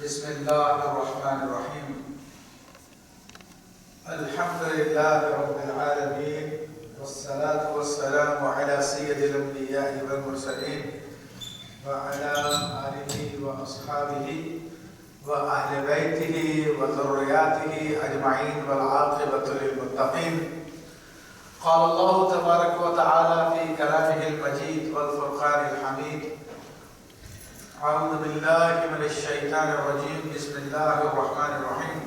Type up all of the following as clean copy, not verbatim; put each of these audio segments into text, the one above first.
بسم الله الرحمن الرحيم. الحمد لله رب العالمين، والصلاة والسلام على سيد الأنبياء والمرسلين وعلى آله وأصحابه وأهل بيته وذرياته أجمعين والعاقبة للمتقين. قال الله تبارك وتعالى في كلامه المجيد والفرقان الحميد: أعوذ بالله من الشيطان الرجيم، بسم الله الرحمن الرحيم.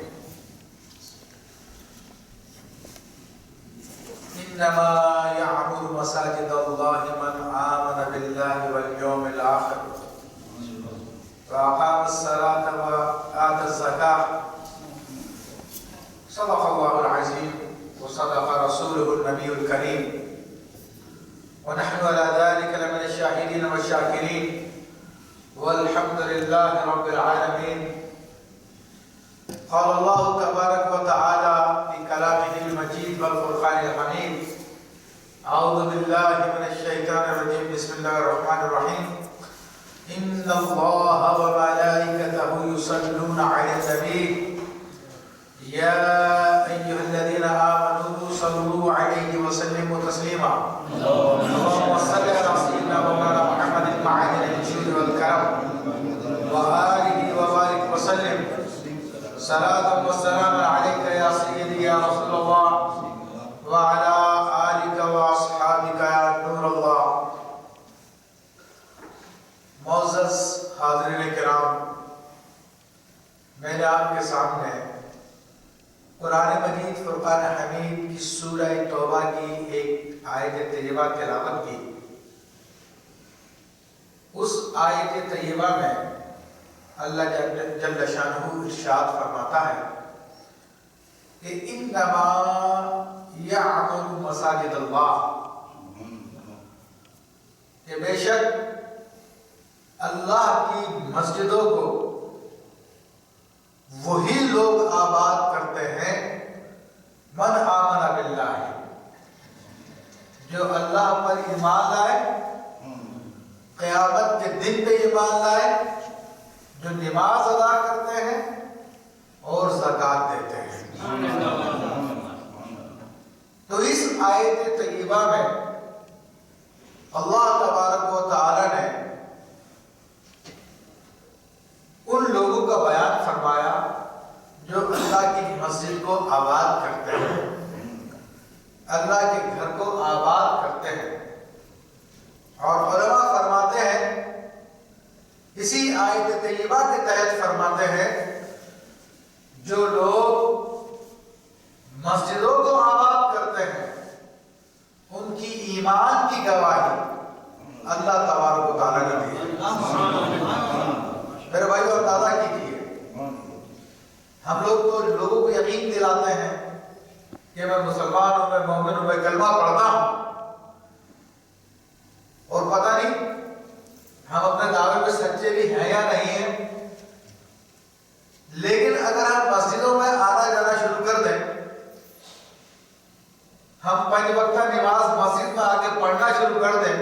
إنما يعمر مساجد الله من آمن بالله واليوم الآخر وأقام الصلاة وآتى الزكاة. صدق الله العظيم وصدق رسوله النبي الكريم، ونحن على ذلك لمن الشاهدين والشاكرين، والحمد لله رب العالمين. قال الله تبارك وتعالى في كلامه المجيد والفرقان الحميد: أعوذ بالله من الشيطان الرجيم، بسم الله الرحمن الرحيم. إن الله وملائكته يصلون على النبي يا أيها الذين آمنوا صلوا عليه وسلموا تسليما. اللهم صل على سيدنا مولانا محمد المعين الجود والكرم وآله وبارك وسلم. صلاة وسلام عليك يا سيدي يا رسول الله وعلى آلك وأصحابك يا نور الله. معزز حاضرین کرام، میں نے آپ کے سامنے قرآن مجید فرقان حمید کی سورہ توبہ کی ایک آیت طیبہ تلاوت کی. اس آیت طیبہ میں اللہ جل شانہ ارشاد فرماتا ہے کہ انما یعمر مساجد اللہ، کہ بے شک اللہ کی مسجدوں کو وہی لوگ آباد کرتے ہیں من آمن باللہ، جو اللہ پر ایمان لائے، قیامت کے دن پہ ایمان لائے، جو نماز ادا کرتے ہیں اور زکوٰۃ دیتے ہیں. تو اس آیت طیبہ میں اللہ تبارک و تعالی نے ان لوگوں کا بیان فرمایا جو اللہ کی مسجد کو آباد کرتے ہیں، اللہ کے گھر کو آباد کرتے ہیں. اور علماء فرماتے ہیں، اسی آیت طیبہ کے تحت فرماتے ہیں، جو لوگ مسجدوں کو آباد کرتے ہیں ان کی ایمان کی گواہی اللہ تبارک و تعالیٰ نے دی. میرے بھائی اور دادا کیجیے، ہم لوگ تو لوگوں کو یقین دلاتے ہیں کہ میں مسلمان ہوں، میں مومن ہوں، میں کلمہ پڑھتا ہوں، اور پتہ نہیں ہم اپنے دعوے میں سچے بھی ہیں یا نہیں ہیں. لیکن اگر ہم مسجدوں میں آنا جانا شروع کر دیں، ہم 5 وقتہ نماز مسجد میں آ کے پڑھنا شروع کر دیں،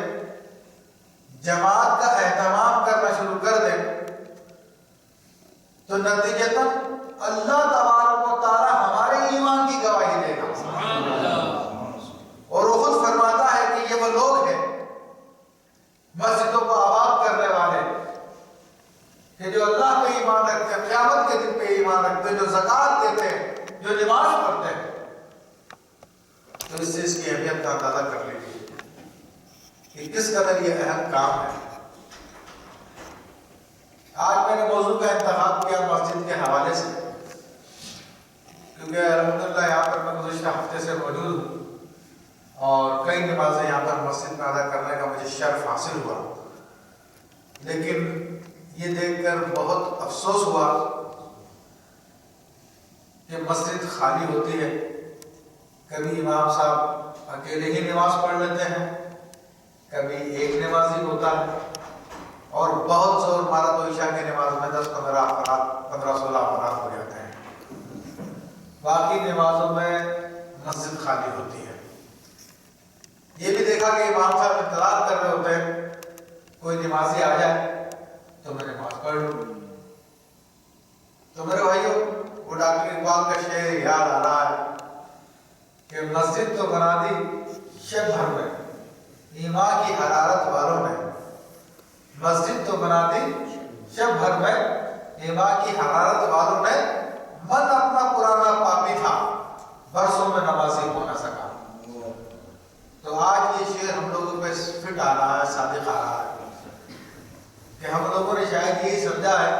جماعت کا اہتمام کرنا شروع کر دیں، تو نتیجتاً اللہ تبارک و تعالی ہمارے ایمان کی گواہی دے گا. اور وہ خود فرماتا ہے کہ یہ وہ لوگ ہیں مسجدوں کو آباد کرنے والے کہ جو اللہ پہ ایمان رکھتے ہیں، قیامت کے دن پہ ایمان رکھتے ہیں، جو زکوٰۃ دیتے ہیں، جو نماز پڑھتے ہیں. تو اس سے اس کی اہمیت کا اندازہ کر لیجیے کہ کس قدر یہ اہم کام ہے. آج میں نے موضوع کا انتخاب کیا مسجد کے حوالے سے، کیونکہ الحمدللہ یہاں پر میں گزشتہ ہفتے سے موجود ہوں اور کئی نمازیں یہاں پر مسجد میں ادا کرنے کا مجھے شرف حاصل ہوا. لیکن یہ دیکھ کر بہت افسوس ہوا کہ مسجد خالی ہوتی ہے. کبھی امام صاحب اکیلے ہی نماز پڑھ لیتے ہیں، کبھی ایک نمازی ہوتا ہے، اور بہت زور مارا تو عشاء کی نماز میں 10-15 افراد 15-16 افراد ہو جاتے ہیں. باقی نمازوں میں مسجد خالی ہوتی ہے. یہ بھی دیکھا کہ امام صاحب انتظار کر رہے ہوتے ہیں کوئی نمازی آ جائے تو میں نماز پڑھ لوں. بنا دی شب بھر میں، ایمان کی حرارت والوں نے مسجد تو بنا دی شب بھر میں، ایمان کی حرارت والوں نے من اپنا پرانا پاپی تھا، برسوں میں نمازی ہو نہ سکا۔ تو آج یہ شعر ہم لوگوں پہ فٹ آ رہا ہے، صادق آ رہا ہے کہ ہم لوگوں نے شاید یہی سمجھا ہے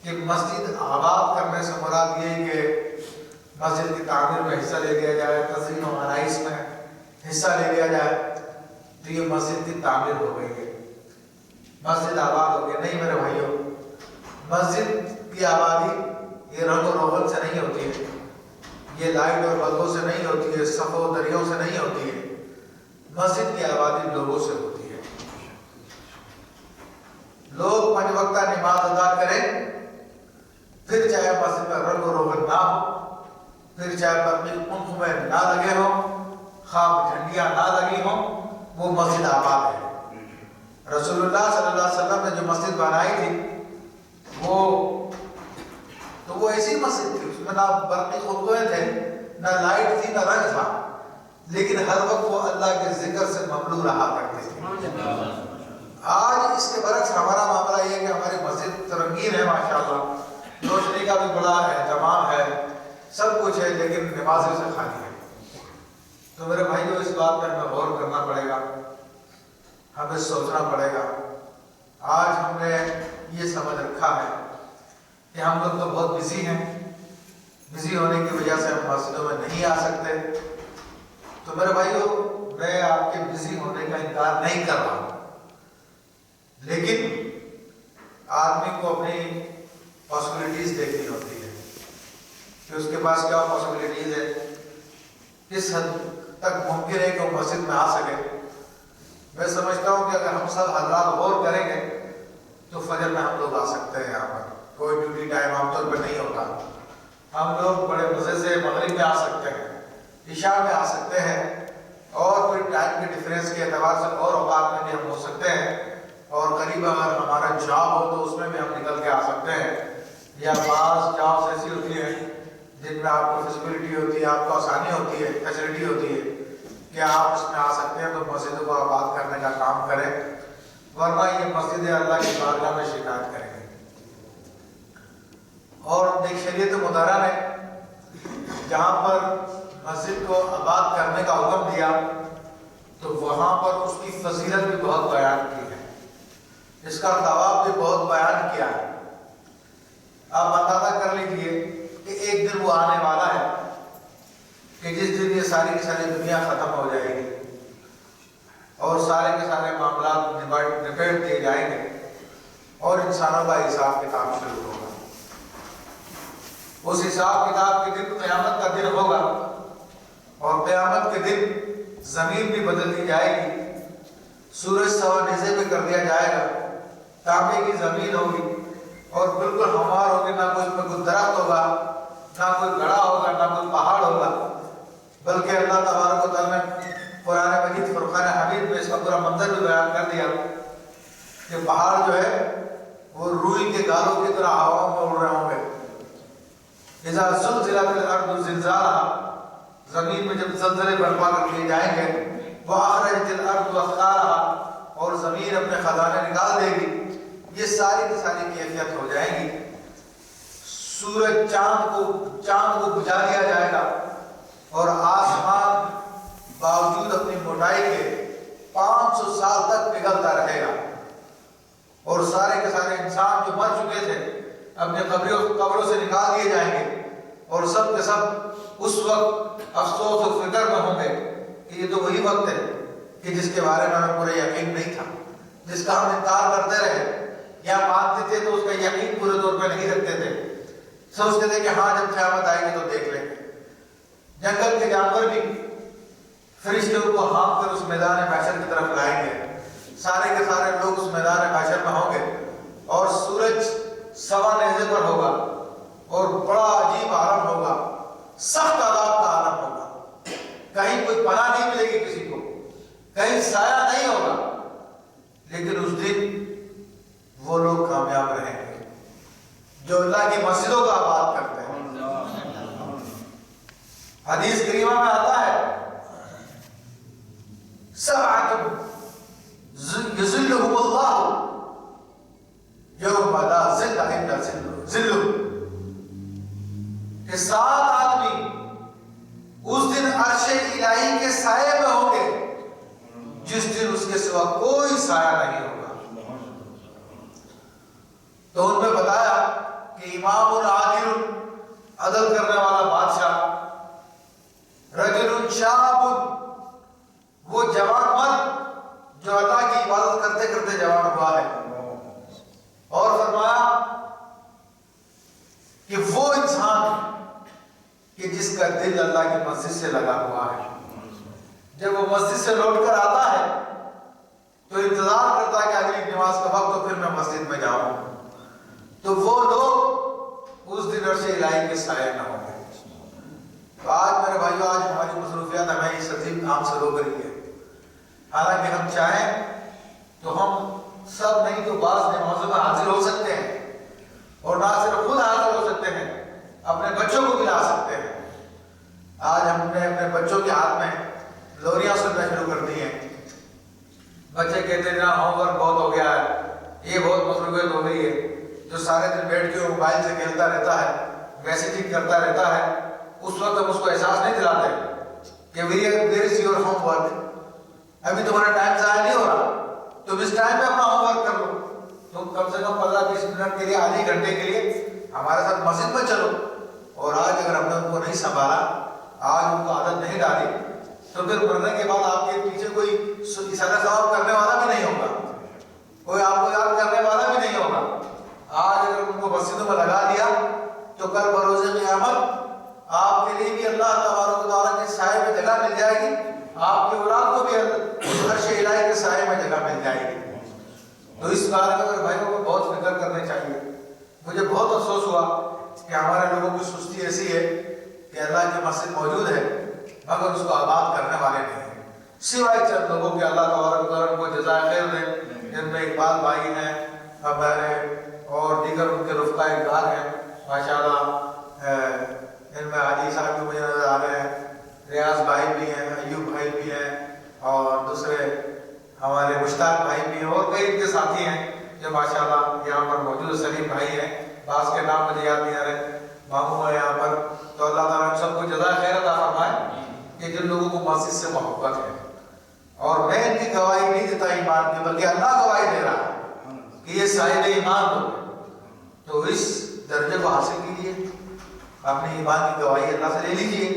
کہ مسجد آباد کرنے سے مراد یہ کہ مسجد کی تعمیر میں حصہ لے لیا جائے، تزئین و آرائش میں حصہ لے لیا جائے تو یہ مسجد کی تعمیر ہو گئی ہے، مسجد آباد ہو گئی۔ نہیں میرے بھائیوں، مسجد کی آبادی یہ رنگ و روغن سے نہیں ہوتی ہے، یہ لائٹ اور بلبوں سے نہیں ہوتی ہے، صفوں و دریوں سے نہیں ہوتی ہے، مسجد کی آبادی لوگوں سے ہوتی ہے۔ لوگ 5 وقتہ نماز ادا کریں، پھر چاہے مسجد میں رنگ و روغن نہ ہو، پھر چاہے برقی پنکھ میں نہ لگے ہوں، خواب جھنڈیاں نہ لگی ہوں، وہ مسجد آباد ہے۔ رسول اللہ صلی اللہ علیہ وسلم نے جو مسجد بنائی تھی وہ ایسی مسجد تھی، اس میں نہ برقی خطویں تھے، نہ لائٹ تھی، نہ رنگ تھا، لیکن ہر وقت وہ اللہ کے ذکر سے مملو رہا کرتی تھی۔ آج اس کے برعکس ہمارا معاملہ یہ ہے کہ ہماری مسجد رنگین ہے ماشاءاللہ، روشنی کا بھی بڑا اہتمام ہے، سب کچھ ہے، لیکن نمازوں سے خالی ہے۔ تو میرے بھائیوں، اس بات پر ہمیں غور کرنا پڑے گا، ہمیں سوچنا پڑے گا۔ آج ہم نے یہ سمجھ رکھا ہے کہ ہم لوگ تو بہت بزی ہیں، بزی ہونے کی وجہ سے ہم مسجدوں میں نہیں آ سکتے۔ تو میرے بھائیوں، میں آپ کے بزی ہونے کا انکار نہیں کر رہا ہوں، لیکن آدمی کو اپنی پاسبلٹیز دیکھنی ہوتی ہے کہ اس کے پاس کیا پاسبلٹیز ہے، کس حد تک ممکن ہے کہ وہ مسجد میں آ سکے۔ میں سمجھتا ہوں کہ اگر ہم سب حضرات غور کریں گے تو فجر میں ہم لوگ آ سکتے ہیں، یہاں پر کوئی ڈیوٹی ٹائم عام طور پہ نہیں ہوتا، ہم لوگ بڑے مزے سے مغرب میں آ سکتے ہیں، عشاء میں آ سکتے ہیں، اور کوئی ٹائم کے ڈفرینس کے اعتبار سے اور اوقات میں بھی ہم ہو سکتے ہیں، اور قریب اگر ہمارا جاب ہو تو اس میں بھی ہم نکل کے آ سکتے ہیں، یا بعض جابس ایسی ہوتی ہیں جن میں آپ کو فیسیبلٹی ہوتی ہے، آپ کو آسانی ہوتی ہے، فیسلٹی ہوتی ہے کہ آپ اس میں آ سکتے ہیں، تو مسجدوں کو آباد کرنے کا کام کریں، ورنہ یہ مسجد اللہ کی بارگاہ میں شکایت کریں گے۔ اور ایک شریعت مطہرہ نے جہاں پر مسجد کو آباد کرنے کا حکم دیا تو وہاں پر اس کی فضیلت بھی بہت بیان کی ہے، اس کا ثواب بھی بہت بیان کیا ہے۔ آپ اندازہ کر لیجئے کہ ایک دن وہ آنے والا ہے کہ جس دن یہ ساری کی ساری دنیا ختم ہو جائے گی اور سارے کے سارے معاملات نپیٹ دیے جائیں گے اور انسانوں کا حساب کتاب شروع ہوگا۔ اس حساب کتاب کے دن قیامت کا دن ہوگا، اور قیامت کے دن زمین بھی بدل دی جائے گی، سورج سوا نیزے پہ کر دیا جائے گا، تانبے کی زمین ہوگی اور بالکل ہموار ہوگی، نہ کوئی اس میں کوئی درخت ہوگا، نہ کوئی گڑھا ہوگا، نہ کوئی پہاڑ ہوگا، بلکہ اللہ تبارک و تعالیٰ نے قرآن مجید فرقان حمید میں اس کا پورا منظر بھی بیان کر دیا کہ پہاڑ جو ہے وہ روئی کے گالوں کی طرح ہواؤں میں اڑ رہے ہوں گے۔ اذا زلزلت الارض زلزالها، زمین میں جب زلزلے برپا کر دیے جائیں گے، واخرجت الارض اثقالها، اور زمین اپنے خزانے نکال دے گی، یہ ساری کی ساری کیفیت ہو جائے گی۔ سورج چاند کو بجھا دیا جائے گا، اور آسمان باوجود اپنی موٹائی کے 500 سال تک پگھلتا رہے گا، اور سارے کے سارے انسان جو مر چکے تھے اپنے قبروں سے نکال دیے جائیں گے، اور سب کے سب اس وقت افسوس و فکر میں ہوں گے کہ یہ تو وہی وقت ہے کہ جس کے بارے میں ہمیں پورا یقین نہیں تھا، جس کا ہم انکار کرتے رہے، یا مانتے تھے تو اس کا یقین پورے طور پہ نہیں رکھتے تھے، سوچتے تھے کہ ہاں جب قیامت آئے گی تو دیکھ لیں گے۔ جنگل کے جانور بھی فرشتے ان کو ہانپ کر اس میدان محشر کی طرف لائیں گے، سارے کے سارے لوگ اس میدان محشر میں ہوں گے، اور سورج سوا نیزے پر ہوگا، اور بڑا عجیب عالم ہوگا، سخت عذاب کا عالم ہوگا، کہیں کوئی پناہ نہیں ملے گی کسی کو، کہیں سایہ نہیں ہوگا، لیکن اس دن وہ لوگ کامیاب رہیں گے جو اللہ کی مسجدوں کا آباد کرتے ہیں۔ حدیث کریمہ میں آتا ہے سبعۃ یظلھم اللہ یوم لا ظل الا ظلہ، کہ 7 آدمی اس دن عرش الہی کے سائے میں ہوں گے جس دن اس کے سوا کوئی سایہ نہیں ہوگا۔ تو ان میں بتایا کہ امام عادل، عدل کرنے والا بادشاہ، رجل شاب، وہ جوان مرد جو اللہ کی عبادت کرتے کرتے جوان ہوا ہے، اور فرمایا کہ وہ انسان کہ جس کا دل اللہ کی مسجد سے لگا ہوا ہے، جب وہ مسجد سے لوٹ کر آتا ہے تو انتظار کرتا ہے کہ اگلی نماز کا وقت تو پھر میں مسجد میں جاؤں، تو وہ لوگ اس دن عرش الہی کے سائے نہ ہوں گے۔ تو آج میرے بھائیو، آج ہماری مصروفیات ہمیں اس عظیم کام سے روک رہی ہے۔ حالانکہ ہم چاہیں تو ہم سب نہیں تو بعض نمازوں میں حاضر ہو سکتے ہیں، اور نہ صرف خود حاضر ہو سکتے ہیں، اپنے بچوں کو بھی لا سکتے ہیں۔ آج ہم نے اپنے بچوں کے ہاتھ میں لوریاں سننا شروع کر دی ہیں۔ بچے کہتے ہیں نا ہوم ورک بہت ہو گیا ہے، یہ بہت مصروفیت ہو گئی ہے، جو سارے دن بیٹھ کے موبائل سے کھیلتا رہتا ہے، میسیجنگ کرتا رہتا ہے، اس وقت ہم اس کو احساس نہیں دلاتے کہ where is your home work, ابھی تمہارا ٹائم ضائع نہیں ہو رہا، تم اس ٹائم پہ اپنا ہوم ورک کر لو، تم کم سے کم 15-20 منٹ کے لیے، آدھے گھنٹے کے لیے ہمارے ساتھ مسجد میں چلو۔ اور آج اگر ہم نے ان کو نہیں سنبھالا، آج ان کو عادت نہیں ڈالی، تو پھر مرنے کے بعد آپ کے پیچھے کوئی اشارہ ثواب کرنے والا بھی نہیں ہوگا، کوئی آپ کو یاد کرنے والا بھی نہیں ہوگا۔ آج اگر ان کو مسجدوں میں لگا دیا تو کل بروز قیامت آپ کے لیے بھی اللہ تبارک و تعالیٰ کے سائے میں جگہ مل جائے گی، آپ کے اولاد کو بھی عرش الہی کے سائے میں جگہ مل جائے گی۔ تو اس بارے میں میرے بھائیوں کو بہت فکر کرنی چاہیے۔ مجھے بہت افسوس ہوا کہ ہمارے لوگوں کی سستی ایسی ہے کہ اللہ کی مسجد موجود ہے مگر اس کو آباد کرنے والے نہیں ہیں، سوائے چند لوگوں کے اللہ تبارک و تعالیٰ کو جزائے خیر دے، جن میں اقبال بھائی ہیں، ہمارے اور دیگر ان کے رفقا اقدار ہیں ماشاءاللہ، ان میں حاجی صاحب بھی مجھے نظر آ رہے ہیں، ریاض بھائی بھی ہیں، ایوب بھائی بھی ہیں، اور دوسرے ہمارے مشتاق بھائی بھی ہیں، اور کئی ان کے ساتھی ہیں جو ماشاءاللہ یہاں پر موجود۔ سلیم بھائی ہیں، بعض کے نام مجھے یاد نہیں آ رہے، ماموں ہے یہاں پر۔ تو اللہ تعالیٰ ہم سب کو جزائے خیر عطا فرمائے کہ جن لوگوں کو مسجد سے محبت ہے، اور میں ان کی گواہی نہیں دیتا ایمان کی، بلکہ اللہ گواہی دے رہا ہے کہ یہ صاحب ایمان لوگ ہیں۔ تو اس درجے کو حاصل کیجیے، اپنی ایمان کی گواہی اللہ سے لے لیجیے،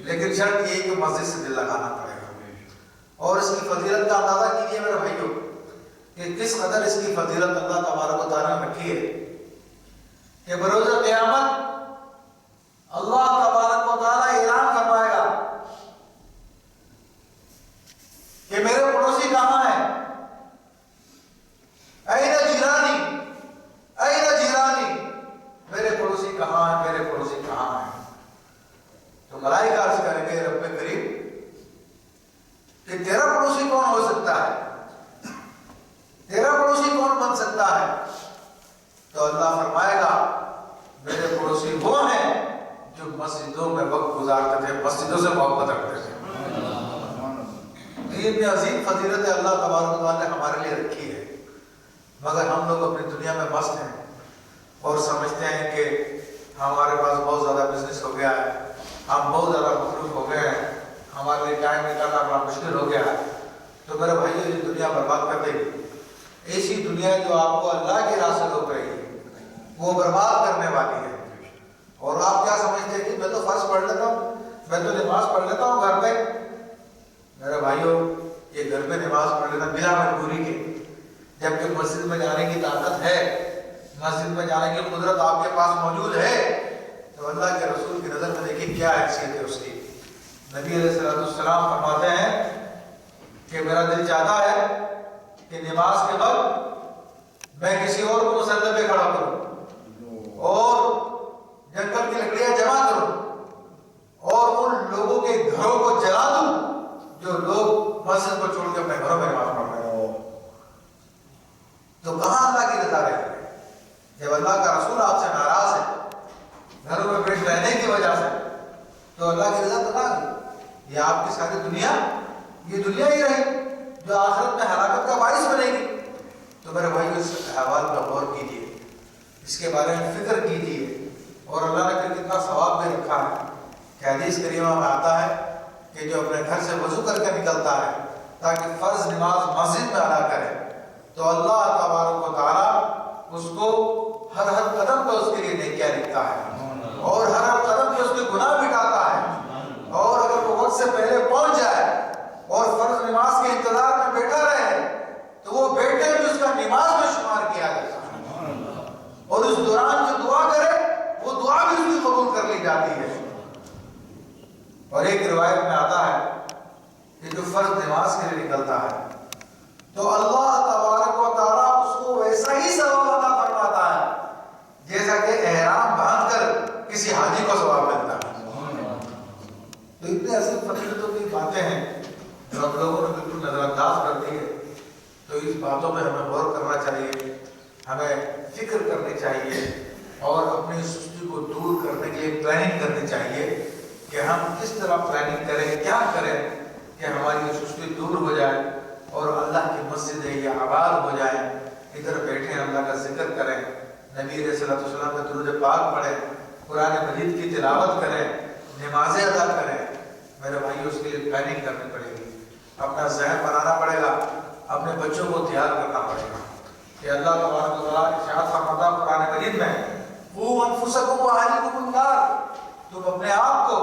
لیکن شرط یہ کہ مسجد سے دل لگانا پڑے گا، اور اس کی فضیلت کا اندازہ کیجیے میرے بھائیوں کہ کس قدر اس کی فضیلت اللہ تبارک و تعالیٰ نے رکھی ہے کہ بروز قیامت اللہ تبارک و تعالیٰ اعلان فرمائے گا کہ میرے پڑوسی کہاں ہیں، این جیرانی، این جیرانی، میرے پڑوسی کہاں ہیں، میرے پڑوسی کہاں ہیں۔ تو ملائکہ عرض کریں گے رب کریم کہ تیرا پڑوسی کون ہو سکتا ہے، تیرا پڑوسی کون بن سکتا ہے؟ تو اللہ فرمائے گا میرے پڑوسی وہ ہیں جو مسجدوں میں وقت گزارتے تھے، مسجدوں سے محبت رکھتے تھے۔ یہ اتنی عظیم فضیلت اللہ تبارک و تعالیٰ نے ہمارے لیے رکھی ہے، مگر ہم لوگ اپنی دنیا میں مست ہیں اور سمجھتے ہیں کہ ہمارے پاس بہت زیادہ بزنس ہو گیا ہے، ہم بہت زیادہ مصروف ہو گئے ہیں، ہمارے لیے ٹائم نکالنا بڑا مشکل ہو گیا ہے۔ تو میرے بھائیو، یہ دنیا برباد کر دے گی، ایسی دنیا جو آپ کو اللہ کی راہ سے روک رہی ہے وہ برباد کرنے والی ہے۔ اور آپ کیا سمجھتے ہیں کہ میں تو فرض پڑھ لیتا ہوں، میں تو نماز پڑھ لیتا ہوں گھر پہ۔ میرے بھائیو، یہ گھر پہ نماز پڑھ لینا بلا مجبوری کے، جبکہ مسجد میں جانے کی طاقت ہے، مسجد میں جانے کی قدرت آپ کے پاس موجود ہے، تو اللہ کے رسول کی نظر میں دیکھیے کیا حیثیت ہے اس کی۔ نبی علیہ السلام فرماتے ہیں کہ میرا دل چاہتا ہے کہ نماز کے وقت میں کسی اور کو مسجد پہ کھڑا کروں اور جنگل کی لکڑیاں جمع کروں اور ان لوگوں کے گھروں کو جلا دوں جو لوگ مسجد کو چھوڑ کے اپنے گھروں میں نماز پڑھ رہے ہیں۔ تو کہاں اللہ کی رضا رہے گی جب اللہ کا رسول آپ سے ناراض ہے گھروں میں بیٹھ رہنے کی وجہ سے؟ تو اللہ کی رضا تو نہ ہوئی، یہ آپ کی ساری دنیا، یہ دنیا ہی رہی۔ جو آخرت میں ہلاکت کا باعث بنے گی. تو میرے بھائی اس احوال پر غور کیجیے، اس کے بارے میں فکر کیجیے. اور اللہ نے پھر کتنا ثواب بھی رکھا ہے کہ حدیث کریمہ میں آتا ہے کہ جو اپنے گھر سے وضو کر کے نکلتا ہے تاکہ فرض نماز مسجد میں ادا کرے تو اللہ تبارک و تعالیٰ اس کو ہر قدم پہ اس کے لیے نیکیاں لکھتا ہے اور ہر قدم پہ اس کے گناہ مٹاتا ہے. اور اگر وہ وقت سے پہلے پہنچ جائے اور فرض نماز کے انتظار میں بیٹھا رہے تو وہ بیٹھے بھی اس کا نماز میں شمار کیا جاتا ہے اور اس دوران جو دعا کرے وہ دعا بھی اس کی قبول کر لی جاتی ہے. اور ایک روایت میں آتا ہے کہ جو فرض نماز کے لیے نکلتا ہے تو اللہ تبارک و تعالیٰ اس کو ویسا ہی ثواب عطا فرماتا ہے جیسا کہ احرام باندھ کر کسی حاجی کو ثواب ملتا ہے. تو اتنے ایسی فضیلتوں کی باتیں ہیں جو ہم لوگوں نے بالکل نظر انداز کر دی ہے. تو اس باتوں پہ ہمیں غور کرنا چاہیے، ہمیں فکر کرنی چاہیے اور اپنی سستی کو دور کرنے کے لیے پلاننگ کرنی چاہیے کہ ہم کس طرح پلاننگ کریں، کیا کریں کہ ہماری یہ سستی دور ہو جائے اور اللہ کی مسجدیں یہ آباد ہو جائیں. ادھر بیٹھیں، اللہ کا ذکر کریں، نبی علیہ الصلوۃ والسلام کا درود پاک پڑھیں، قرآن مجید کی تلاوت کریں، نمازیں ادا کریں. میرے بھائی اس کے لیے پلاننگ کرنی پڑے گی، اپنا ذہن بنانا پڑے گا، اپنے بچوں کو تیار کرنا پڑے گا کہ اللہ تبارک و تعالیٰ ارشاد فرماتا ہے قرآن مجید میں قوا انفسکم واہلیکم النار، تم اپنے آپ کو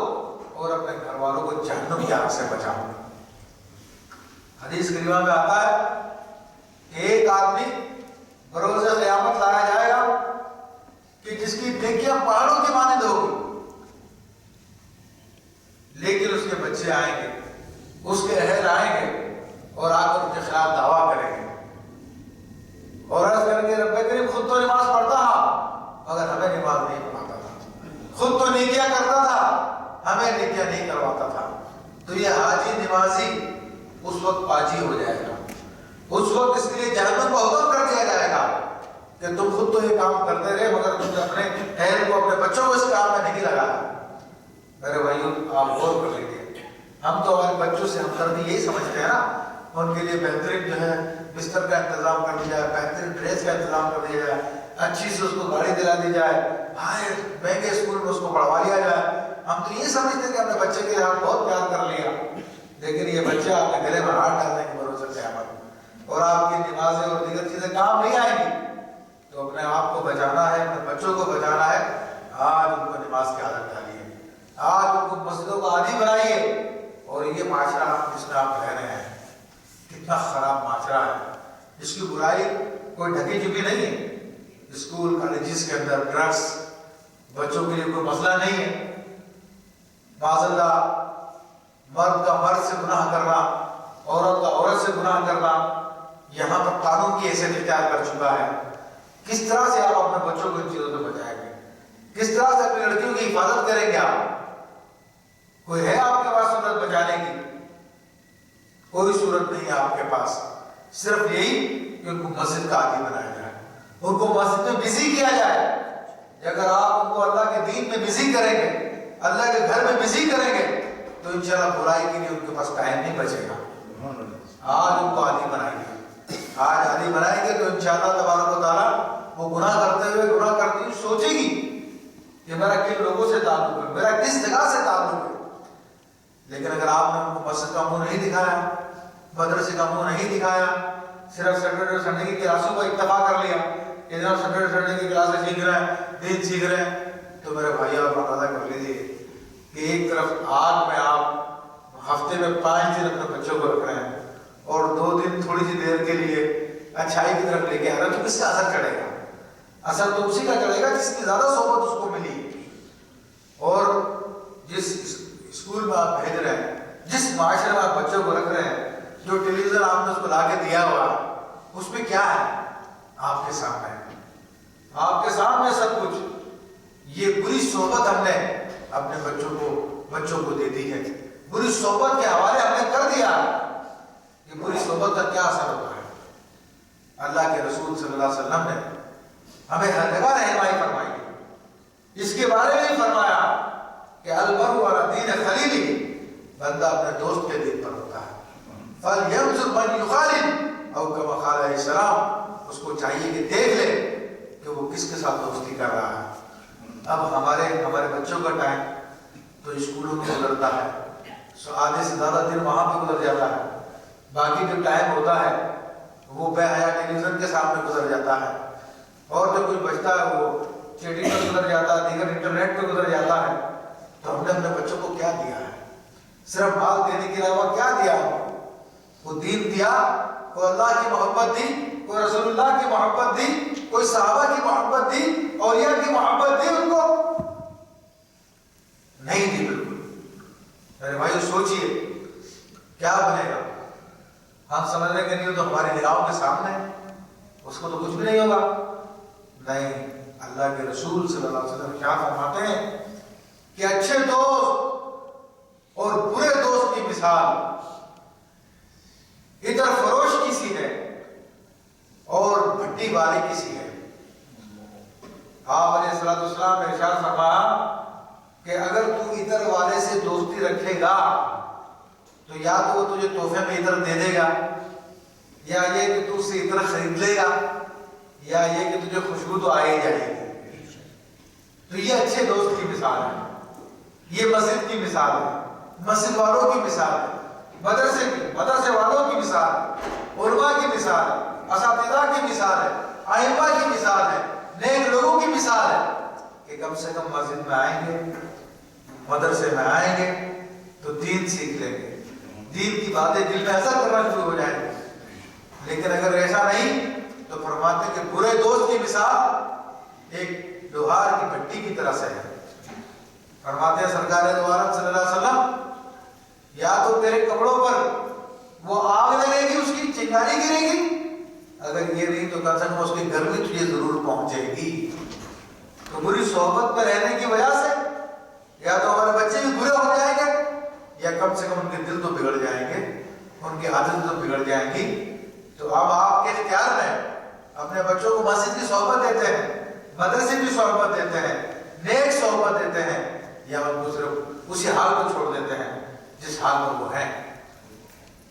اور اپنے گھر والوں کو جہنم کی آگ سے بچاؤ. حدیث کریمہ میں آتا ہے کہ ایک آدمی بروز قیامت لایا جائے گا کہ جس کی نیکیاں پہاڑوں کی مانند ہوگی، لیکن اس کے بچے آئیں گے، اس کے اہل آئیں گے اور آ کر ان کے خلاف دعویٰ کریں گے اور عرض کریں گے رب کریم خود تو نماز پڑھتا تھا مگر ہمیں نماز نہیں پڑھاتا تھا، خود تو نیکیاں کرتا تھا ہمیں نیکیاں نہیں کرواتا تھا. تو یہ حاجی نمازی اس وقت پاجی ہو جائے گا، اس وقت اس کے لیے جہنم کو حکم کر دیا جائے گا کہ تم خود تو یہ کام کرتے رہے مگر تم نے اپنے اہل کو اپنے بچوں کو اس کام میں نہیں لگایا. میرے بھائیوں آپ غور کر لیجیے، ہم تو ہمارے بچوں سے ہمدردی یہی سمجھتے ہیں نا، ان کے لیے بہترین جو ہے بستر کا انتظام کر دیا جائے، بہترین ڈریس کا انتظام کر دیا جائے، اچھی سے اس کو گاڑی دلا دی جائے، باہر مہنگے اسکول میں اس کو پڑھوا لیا جائے. ہم تو یہ سمجھتے ہیں کہ ہم نے بچے کے ساتھ بہت پیار کر لیا، لیکن یہ بچہ آپ کے گلے میں ہاتھ ڈالنے کے بھروسے قیامت اور آپ کی نمازیں اور دیگر چیزیں کام نہیں آئیں گی. تو اپنے آپ کو بچانا ہے، اپنے بچوں کو بچانا ہے. آج ان کو نماز کی عادت ڈالیے، آج ان کو مسجدوں کا عادی بنائیے. اور یہ معاشرہ جس میں آپ رہ رہے ہیں کتنا خراب معاشرہ ہے، جس کی برائی کوئی ڈھکی چھپی نہیں ہے. اسکول کالجز کے اندر ڈرگس بچوں کے لیے کوئی مسئلہ نہیں ہے. معاذ اللہ مرد کا مرد سے گناہ کرنا، عورت کا عورت سے گناہ کرنا یہاں پر قانون کی حیثیت اختیار کر چکا ہے. کس طرح سے آپ اپنے بچوں کو ان چیزوں سے بچائیں گے؟ کس طرح سے اپنی لڑکیوں کی حفاظت کریں گے؟ آپ کوئی ہے آپ کے پاس صورت بچانے کی؟ کوئی صورت نہیں ہے آپ کے پاس. صرف یہی کہ ان کو مسجد کا عادی بنایا جائے، ان کو مسجد میں بزی کیا جائے. اگر آپ ان کو اللہ کے دین میں بزی کریں گے، اللہ کے گھر میں بزی کریں گے تو انشاءاللہ برائی کے لیے ان کے پاس ٹائم نہیں بچے گا. آج ان کو عادی بنائیں گے، آج عادی بنائیں گے تو انشاءاللہ تبارک و تعالیٰ وہ گناہ کرتے ہوئے گناہ کرتی ہوئی سوچے گی کہ میرا کن لوگوں سے تعلق ہے، میرا کس جگہ سے تعلق ہے. لیکن اگر آپ نے ان کو مسجد کا منہ نہیں دکھایا، مدرسے کا منہ نہیں دکھایا، صرف سیٹرڈے سنڈے کی کلاسوں کو اکتفا کر لیا کہ جناب سیٹرڈے سنڈے کی کلاسیں سیکھ رہے ہیں، دین سیکھ رہے ہیں، تو میرے بھائی آپ اندازہ کر لیجیے کہ ایک طرف آگ میں آپ ہفتے میں 5 دن اپنے بچوں کو رکھ رہے ہیں اور 2 دن تھوڑی سی دیر کے لیے اچھائی کی طرف لے کے آ رہے ہیں، تو کس کا اثر چڑھے گا؟ اثر تو اسی کا چڑھے گا جس کی زیادہ صحبت اس کو ملی. اور جس اسکول میں آپ بھیج رہے ہیں، جس معاشرے میں آپ بچوں کو رکھ رہے ہیں، جو ٹیلی ویژن آپ نے اس کو لا کے دیا ہوا اس میں کیا ہے؟ آپ کے سامنے ہے، آپ کے سامنے سب کچھ. یہ بری صحبت ہم نے اپنے بچوں کو دے دی ہے، بری صحبت کے حوالے ہم نے کر دیا. یہ بری صحبت کا کیا اثر ہوتا ہے؟ اللہ کے رسول صلی اللہ علیہ وسلم نے ہمیں ہر جگہ رہنمائی فرمائی ہے. اس کے بارے میں ہی فرمایا کہ المرء علی دین خلیلہ، بندہ اپنے دوست کے دین پر ہوتا ہے. فَلْيَنْظُرْ مَنْ يُخَالِلُ اور کما قال علیہ السلام، اس کو چاہیے کہ دیکھ لے کہ وہ کس کے ساتھ دوستی کر رہا ہے۔ اب ہمارے بچوں کا ٹائم تو اسکولوں میں گزرتا ہے، آدھے سے زیادہ دن وہاں پہ گزر جاتا ہے، باقی جو ٹائم ہوتا ہے وہ بے حیا ٹیلی ویژن کے سامنے گزر جاتا ہے، اور جو کچھ بچتا ہے وہ چیٹنگ پہ گزر جاتا ہے، دیگر انٹرنیٹ پہ گزر جاتا ہے۔ تو ہم نے اپنے بچوں کو کیا دیا ہے؟ صرف مال دینے کے علاوہ کیا دیا ہے؟ وہ دین دیا، کوئی اللہ کی محبت دی، کوئی رسول اللہ کی محبت دی، کوئی صحابہ کی محبت دی، اولیاء کی محبت دی، ان کو نہیں دی بالکل۔ میرے بھائیو سوچئے کیا بنے گا؟ ہم سمجھ رہے کہ نہیں تو ہماری نگاہوں کے سامنے اس کو تو کچھ بھی نہیں ہوگا۔ نہیں، اللہ کے رسول صلی اللہ علیہ وسلم کیا فرماتے ہیں کہ اچھے دوست اور برے دوست کی مثال ادھر فروش کی سی ہے اور بھٹی والے کی سی ہے۔ آپ علیہ السلام نے ارشاد فرمایا کہ اگر تو ادھر والے سے دوستی رکھے گا تو یا تو وہ تجھے تحفے میں ادھر دے دے گا، یا یہ کہ تو اسے ادھر خرید لے گا، یا یہ کہ تجھے خوشبو تو آئے جائے گی۔ تو یہ اچھے دوست کی مثال ہے، یہ مسجد کی مثال ہے، مسجد والوں کی مثال ہے، مدرسے والوں کی مثال ہے، علماء کی مثال ہے، اساتذہ کی مثال ہے، ائمہ کی مثال ہے، نیک لوگوں کی مثال ہے کہ کم سے کم مسجد میں آئیں گے، مدرسے میں آئیں گے تو دین سیکھ لیں گے، دین کی باتیں دل میں اثر کرنا شروع ہو جائیں گے۔ لیکن اگر ایسا نہیں تو فرماتے کہ برے دوست کی مثال ایک لوہار کی بھٹی کی طرح سے ہے۔ فرماتے ہیں سرکار دو عالم صلی اللہ علیہ وسلم، یا تو تیرے کپڑوں پر وہ آگ لگے گی، اس کی چنگاری گرے گی، اگر یہ نہیں تو کم سے کم اس کی گرمی تجھے ضرور پہنچے گی۔ تو بری صحبت میں رہنے کی وجہ سے یا تو ہمارے بچے بھی برے ہو جائیں گے، یا کم سے کم ان کے دل تو بگڑ جائیں گے، ان کی عادت تو بگڑ جائیں گی۔ تو اب آپ کے اختیار میں اپنے بچوں کو مسجد کی صحبت دیتے ہیں، مدرسے کی صحبت دیتے ہیں، نیک صحبت دیتے ہیں، یا ان کو صرف اسی حال کو چھوڑ دیتے ہیں جس حال میں وہ ہیں۔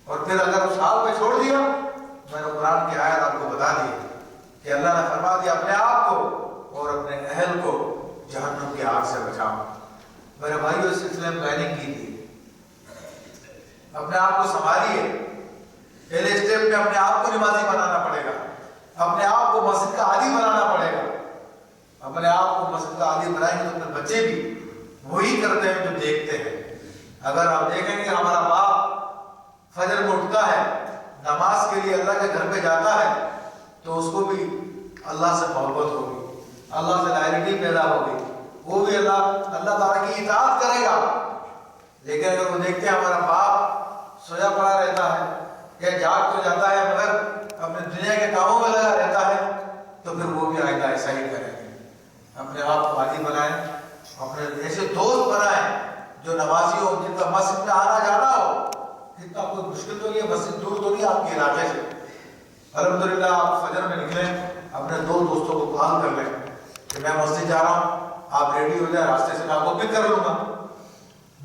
اور پھر اگر اس حال پہ چھوڑ دیا، میں نے قرآن کی آیت آپ کو بتا دی کہ اللہ نے فرما دیا اپنے آپ کو اور اپنے اہل کو جہنم کی آگ سے بچاؤ۔ میرے بھائیو اس سلسلے میں پلاننگ کیجیے، اپنے آپ کو سنبھالیے، پہلے اسٹیپ میں اپنے آپ کو نمازی بنانا پڑے گا، اپنے آپ کو مسجد کا عادی بنانا پڑے گا۔ اپنے آپ کو مسجد کا عادی بنائیں گے تو اپنے بچے بھی وہی کرتے ہیں جو دیکھتے ہیں۔ اگر آپ دیکھیں گے ہمارا باپ فجر میں اٹھتا ہے، نماز کے لیے اللہ کے گھر پہ جاتا ہے، تو اس کو بھی اللہ سے محبت ہوگی، اللہ سے لائلٹی پیدا ہوگی، وہ بھی اللہ تعالیٰ کی اطاعت کرے گا۔ لیکن اگر وہ دیکھتے ہیں ہمارا باپ سویا پڑا رہتا ہے یا جاگ تو جاتا ہے مگر اپنے دنیا کے کاموں میں لگا رہتا ہے، تو پھر وہ بھی آئندہ ایسا ہی کریں گے۔ اپنے آپ کو عادی بنائیں، اپنے ایسے دوست بنائیں جو نمازی ہو، جن کا مسجد میں آنا جانا ہو۔ اتنا کوئی مشکل تو نہیں ہے، مسجد دور تو نہیں آپ کے علاقے سے، الحمدللہ آپ فجر میں نکلیں، اپنے دو دوستوں کو کال کر لیں کہ میں مسجد جا رہا ہوں، آپ ریڈی ہو جائیں، راستے سے میں آپ کو پک کر لوں گا۔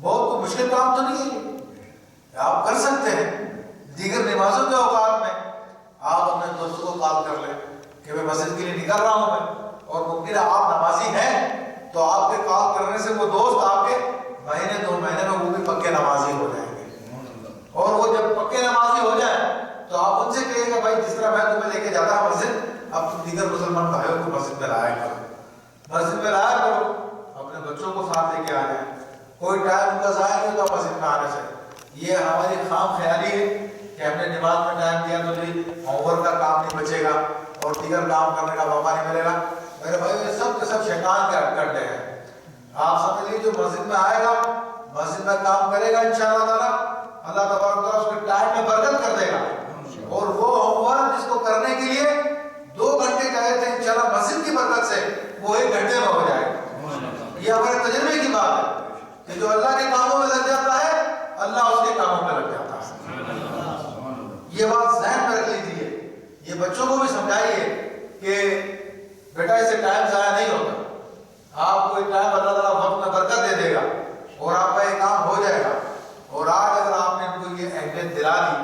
بہت کوئی مشکل کام تو نہیں ہے، آپ کر سکتے ہیں۔ دیگر نمازوں کے اوقات میں آپ اپنے دوستوں کو کال کر لیں کہ میں مسجد کے لیے نکل رہا ہوں میں، اور ممکن ہے آپ نمازی ہیں تو آپ کے کال کرنے سے وہ دوست آپ کے مہینے 2 مہینے میں وہ بھی پکے نمازی ہو جائیں گے۔ اور وہ جب پکے نمازی ہو جائیں تو آپ ان سے کہیے کہ بھائی جس طرح میں تمہیں لے کے جاتا ہوں مسجد، اب تم دیگر مسلمان بھائیوں کو مسجد میں لایا کرو، مسجد میں لایا کرو، اپنے بچوں کو ساتھ لے کے آ جائیں۔ کوئی ٹائم ان کا ضائع نہیں ہوتا مسجد میں آنے سے۔ یہ ہماری خام خیالی ہے کہ ہم نے نماز میں ٹائم دیا تو جی ہوم ورک کا کام نہیں بچے گا اور دیگر کام کرنے کا موقع نہیں ملے گا۔ میرے بھائی یہ سب کے سب شیطان کے اڈے ہیں۔ آپ سمجھ لیجیے جو مسجد میں آئے گا، مسجد میں کام کرے گا انشاءاللہ تعالیٰ، اللہ تبارک و تعالیٰ اس کے ٹائم میں برکت کر دے گا، اور وہ ہوم ورک جس کو کرنے کے لیے 2 گھنٹے چاہے تھے انشاءاللہ مسجد کی برکت سے وہ 1 گھنٹے میں ہو جائے گا۔ یہ ہمارے تجربے کی بات ہے کہ جو اللہ کے کاموں میں لگ جاتا ہے اللہ اس کے کاموں میں لگ جاتا ہے۔ یہ بات ذہن میں رکھ لیجیے، یہ بچوں کو بھی سمجھائیے کہ بیٹا اسے ٹائم ضائع نہیں ہوتا، آپ کو ایک ٹائم اللہ تعالیٰ وقت میں برکت دے دے گا اور آپ کا یہ کام ہو جائے گا۔ اور آج اگر آپ نے ان کو یہ اہمیت دلا دی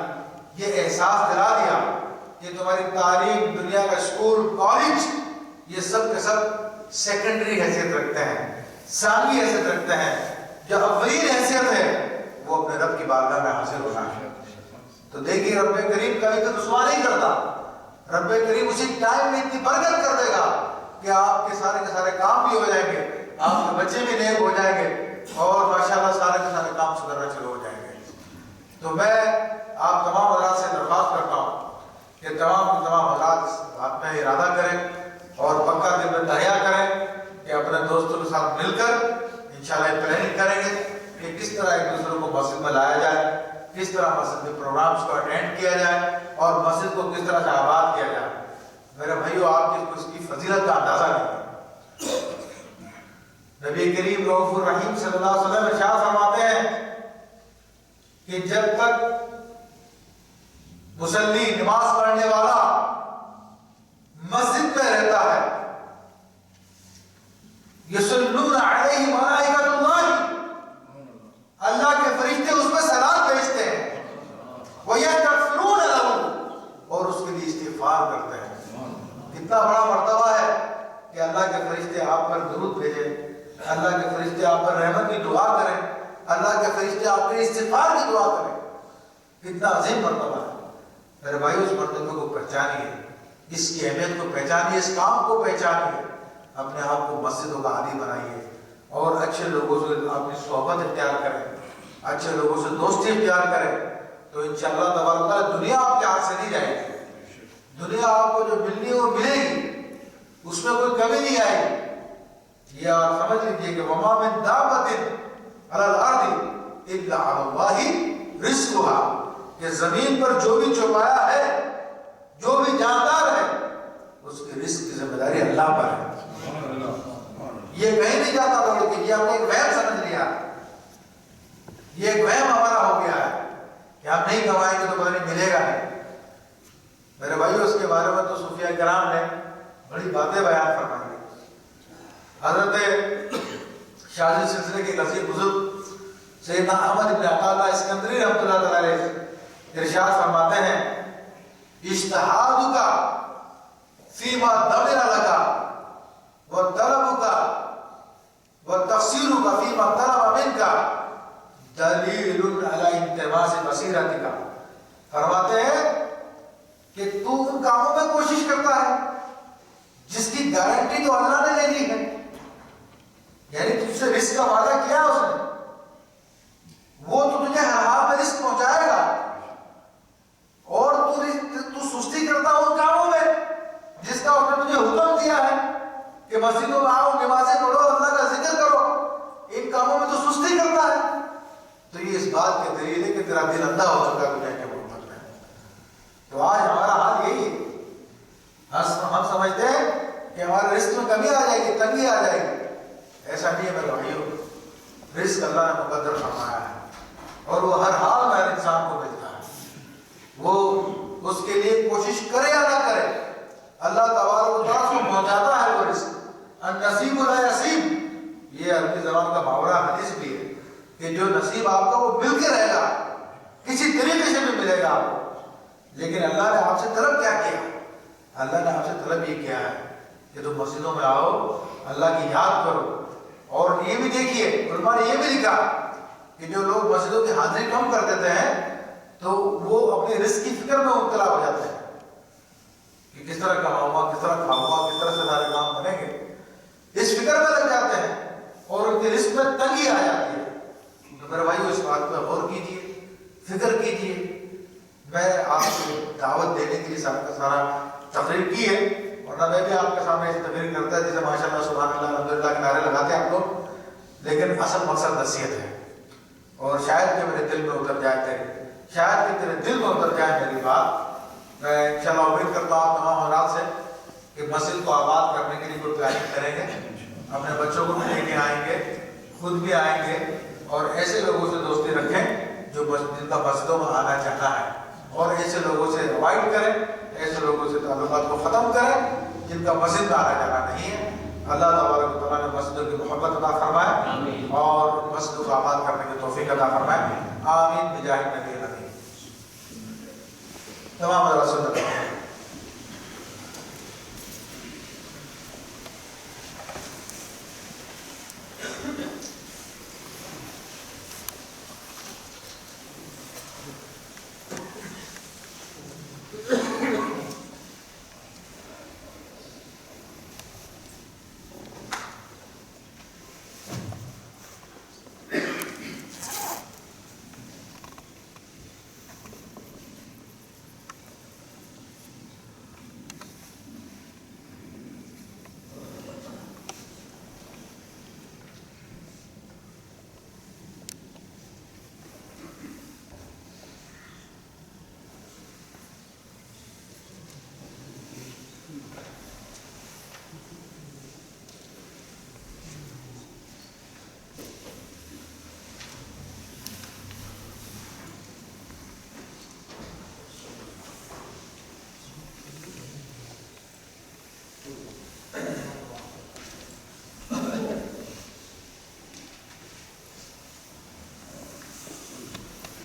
اسکول کالج یہ سب کے سب سیکنڈری حیثیت رکھتے ہیں، ثانوی حیثیت رکھتے ہیں. جو اولین حیثیت ہے وہ اپنے رب کی بارگاہ میں حاصل ہونا ہے. تو دیکھیے رب کریم کبھی تو رسوا نہیں کرتا. رب کریم اسی ٹائم میں اتنی برکت کر دے گا کہ آپ کے سارے کام بھی ہو جائیں گے، آپ کے بچے بھی نیک ہو جائیں گے، اور ماشاءاللہ سارے کے سارے کام سدھرنا شروع ہو جائیں گے. تو میں آپ تمام حضرات سے درخواست کرتا ہوں کہ تمام حضرات اس بات میں ارادہ کریں اور پکا دل میں تہیا کریں کہ اپنے دوستوں کے ساتھ مل کر انشاءاللہ پلاننگ کریں گے کہ کس طرح ایک دوسرے کو مسجد میں لایا جائے، کس طرح مسجد کے پروگرامز کو اٹینڈ کیا جائے اور مسجد کو کس طرح سے آباد کیا جائے. میرے بھائیو آپ اس کی فضیلت کا اندازہ نہیں. نبی کریم رؤوف الرحیم صلی اللہ علیہ وسلم ارشاد فرماتے ہیں کہ جب تک مصلی نماز پڑھنے والا مسجد میں رہتا ہے یصلون علیہ ملائکۃ اللہ، اللہ کے فرشتے اس پہ صلات بھیجتے ہیں، ویستغفرون لہ، اور اس کے لیے استغفار کرتے ہیں. کتنا بڑا مرتبہ ہے کہ اللہ کے فرشتے آپ پر درود بھیجیں، اللہ کے فرشتے آپ پر رحمت کی دعا کریں، اللہ کے فرشتے آپ کے استغفار کی دعا کریں. کتنا عظیم مرتبہ ہے. میرے بھائی اس مرتبے کو پہچانیے، اس کی اہمیت کو پہچانیے، اس کام کو پہچانیے، اپنے آپ کو مسجدوں کا عادی بنائیے اور اچھے لوگوں سے اپنی صحبت اختیار کریں، اچھے لوگوں سے دوستی اختیار کریں. تو انشاءاللہ تبارک و تعالیٰ دنیا آپ کے ہاتھ سے نہیں جائے گی. دنیا آپ کو جو ملنی ہے وہ ملے گی، اس میں کوئی کمی نہیں آئے گی. یہ آپ سمجھ لیجیے کہ وما من دابۃ علی الارض الا علی اللہ رزقها، کہ زمین پر جو بھی چوپایا ہے، جو بھی جاندار ہے، اس کے رزق کی ذمہ داری اللہ پر ہے. یہ کہیں نہیں جاتا تھا، لیکن یہ ہم نے ایک وہم سمجھ لیا، یہ ایک وہم ہمارا ہو گیا ہے کہ ہم نہیں کمائیں گے تو پتہ نہیں ملے گا نہیں. میرے بھائیو اس کے بارے میں تو صوفیہ کرام نے بڑی باتیں بیان فرمائی. حضرت شاذلی سلسلے کے غزی بزرگ سیدنا احمد بن عطا اسکندری رحمۃ اللہ تعالی علیہ ارشاد فرماتے ہیں اجتہادک فیما دبر لک وطلبک وتقصیرک فیما طلب منک دلیل علی انتباس بصیرتک. فرماتے ہیں کہ تو ان کاموں میں کوشش کرتا ہے جس کی گارنٹی تو اللہ نے لے لی ہے، یعنی تجھ سے رزق کا وعدہ کیا اس نے، وہ تو تجھے ہر حال میں رزق پہنچائے گا، اور تو سستی کرتا ہے ان کاموں میں جس کا اس نے تجھے حکم دیا ہے کہ مسجدوں میں آؤ، نمازیں پڑھو، اللہ کا ذکر کرو. ان کاموں میں تو سستی کرتا ہے. تو یہ اس بات کے دلیل ہے کہ تیرا دل اندھا ہو چکا ہے دنیا کے محبت میں. تو آج ہمارا حال یہی ہے، ہم سمجھتے ہیں کہ ہمارے رزق میں کمی آ جائے گی، تنگی آ جائے گی. ایسا نہیں ہے میرے بھائیو. رزق اللہ نے مقدر فرمایا ہے اور وہ ہر حال میں ہر انسان کو ملتا ہے. وہ اس کے لیے کوشش کرے یا نہ کرے، اللہ تبارک و تعالیٰ کو پہنچاتا ہے وہ رزق. النصیب لا یصیب، یہ عربی زبان کا محاورہ حدیث بھی ہے کہ جو نصیب آپ کا وہ مل کے رہے گا، کسی طریقے سے بھی ملے گا آپ کو. لیکن اللہ نے آپ سے طلب کیا کیا؟ اللہ نے آپ سے طلب یہ کیا ہے کہ تم مسجدوں میں آؤ، اللہ کی یاد کرو. اور یہ بھی دیکھیے علماء نے یہ بھی لکھا کہ جو لوگ مسجدوں کی حاضری کم کر دیتے ہیں تو وہ اپنے رزق کی فکر میں مبتلا ہو جاتے ہیں کہ کس طرح کماؤں گا، کس طرح کھاؤں گا، کس طرح سے سارے کام بنیں گے. اس فکر میں لگ جاتے ہیں اور ان کے رزق میں تنگی آ جاتی ہے. تو میرے بھائی اس بات پہ غور کیجیے، فکر کیجیے. میں آپ کو دعوت دینے کے لیے سارا کا سارا تقریر کی ہے، ورنہ میں بھی آپ کے سامنے ایسی تقریر کرتا ہے جیسے ماشاء اللہ سبحان اللہ الحمدللہ کے نعرے لگاتے ہیں آپ لوگ. لیکن اصل مقصد نصیحت ہے، اور شاید کہ میرے دل میں اتر جائے شاید کہ تیرے دل میں اتر جائے میری بات. میں انشاءاللہ امید کرتا ہوں آپ تمام حضرات سے کہ مسجد کو آباد کرنے کے لیے کوئی پلاننگ کریں گے، اپنے بچوں کو بھی لے کے آئیں گے، خود بھی آئیں گے، اور ایسے لوگوں سے دوستی رکھیں جو جن کا مسجدوں میں آنا چاہتا ہے، اور ایسے لوگوں سے اوائڈ کریں، ایسے لوگوں سے تعلقات کو ختم کریں جن کا مسجد میں آنا جانا نہیں ہے. اللہ تبارک و تعالیٰ نے مسجدوں کی محبت عطا فرمائے اور مسجدوں کو آباد کرنے کی توفیق عطا فرمائے. آمین بجاہ النبی الامین. تمام رسول اللہ